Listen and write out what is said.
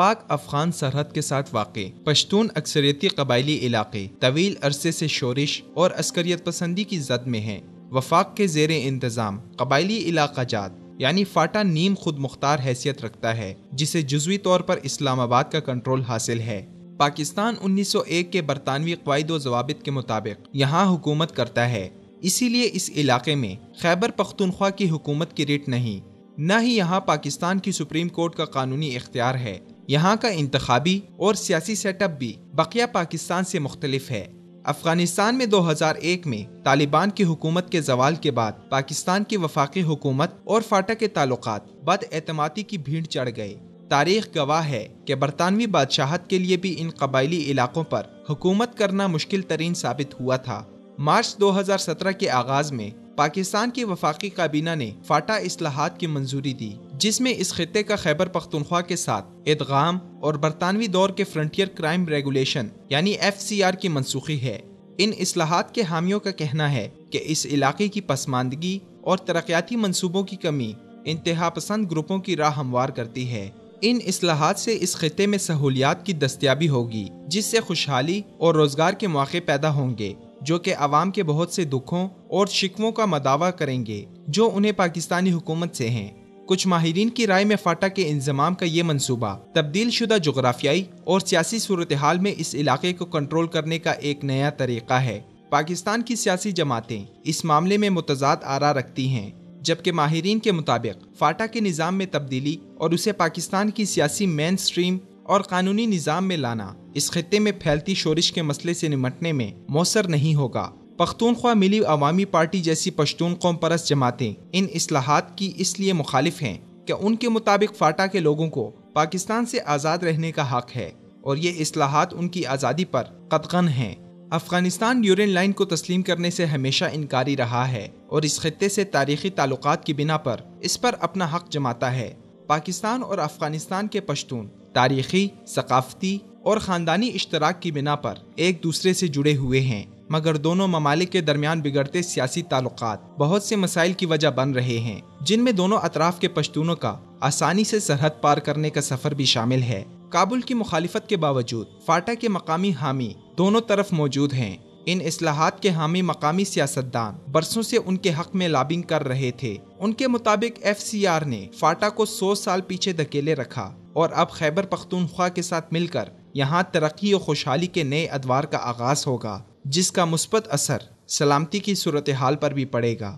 پاک افغان سرحد کے ساتھ واقع پشتون اکثریتی قبائلی علاقے طویل عرصے سے شورش اور عسکریت پسندی کی زد میں ہیں۔ وفاق کے زیر انتظام قبائلی علاقہ جات یعنی فاٹا نیم خود مختار حیثیت رکھتا ہے، جسے جزوی طور پر اسلام آباد کا کنٹرول حاصل ہے۔ پاکستان 1901 کے برطانوی قواعد و ضوابط کے مطابق یہاں حکومت کرتا ہے، اسی لیے اس علاقے میں خیبر پختونخوا کی حکومت کی ریٹ نہیں، نہ ہی یہاں پاکستان کی سپریم کورٹ کا قانونی اختیار ہے۔ یہاں کا انتخابی اور سیاسی سیٹ اپ بھی بقیہ پاکستان سے مختلف ہے۔ افغانستان میں 2001 میں طالبان کی حکومت کے زوال کے بعد پاکستان کی وفاقی حکومت اور فاٹا کے تعلقات بد اعتمادی کی بھیڑ چڑھ گئے۔ تاریخ گواہ ہے کہ برطانوی بادشاہت کے لیے بھی ان قبائلی علاقوں پر حکومت کرنا مشکل ترین ثابت ہوا تھا۔ مارچ 2017 کے آغاز میں پاکستان کی وفاقی کابینہ نے فاٹا اصلاحات کی منظوری دی، جس میں اس خطے کا خیبر پختونخوا کے ساتھ ادغام اور برطانوی دور کے فرنٹیئر کرائم ریگولیشن یعنی FCR کی منسوخی ہے۔ ان اصلاحات کے حامیوں کا کہنا ہے کہ اس علاقے کی پسماندگی اور ترقیاتی منصوبوں کی کمی انتہا پسند گروپوں کی راہ ہموار کرتی ہے۔ ان اصلاحات سے اس خطے میں سہولیات کی دستیابی ہوگی، جس سے خوشحالی اور روزگار کے مواقع پیدا ہوں گے، جو کہ عوام کے بہت سے دکھوں اور شکووں کا مداوع کریں گے جو انہیں پاکستانی حکومت سے ہیں۔ کچھ ماہرین کی رائے میں فاٹا کے انضمام کا یہ منصوبہ تبدیل شدہ جغرافیائی اور سیاسی صورتحال میں اس علاقے کو کنٹرول کرنے کا ایک نیا طریقہ ہے۔ پاکستان کی سیاسی جماعتیں اس معاملے میں متضاد آراء رکھتی ہیں، جبکہ ماہرین کے مطابق فاٹا کے نظام میں تبدیلی اور اسے پاکستان کی سیاسی مین سٹریم اور قانونی نظام میں لانا اس خطے میں پھیلتی شورش کے مسئلے سے نمٹنے میں مؤثر نہیں ہوگا۔ پختونخوا ملی عوامی پارٹی جیسی پشتون قوم پرست جماعتیں ان اصلاحات کی اس لیے مخالف ہیں کہ ان کے مطابق فاٹا کے لوگوں کو پاکستان سے آزاد رہنے کا حق ہے اور یہ اصلاحات ان کی آزادی پر قطعاً ہیں۔ افغانستان یورین لائن کو تسلیم کرنے سے ہمیشہ انکاری رہا ہے اور اس خطے سے تاریخی تعلقات کی بنا پر اس پر اپنا حق جماتا ہے۔ پاکستان اور افغانستان کے پشتون تاریخی، ثقافتی اور خاندانی اشتراک کی بنا پر ایک دوسرے سے جڑے ہوئے ہیں، مگر دونوں ممالک کے درمیان بگڑتے سیاسی تعلقات بہت سے مسائل کی وجہ بن رہے ہیں، جن میں دونوں اطراف کے پشتونوں کا آسانی سے سرحد پار کرنے کا سفر بھی شامل ہے۔ کابل کی مخالفت کے باوجود فاٹا کے مقامی حامی دونوں طرف موجود ہیں۔ ان اصلاحات کے حامی مقامی سیاستدان برسوں سے ان کے حق میں لابنگ کر رہے تھے۔ ان کے مطابق FCR نے فاٹا کو 100 سال پیچھے دھکیلے رکھا اور اب خیبر پختونخوا کے ساتھ مل کر یہاں ترقی و خوشحالی کے نئے ادوار کا آغاز ہوگا، جس کا مثبت اثر سلامتی کی صورتحال پر بھی پڑے گا۔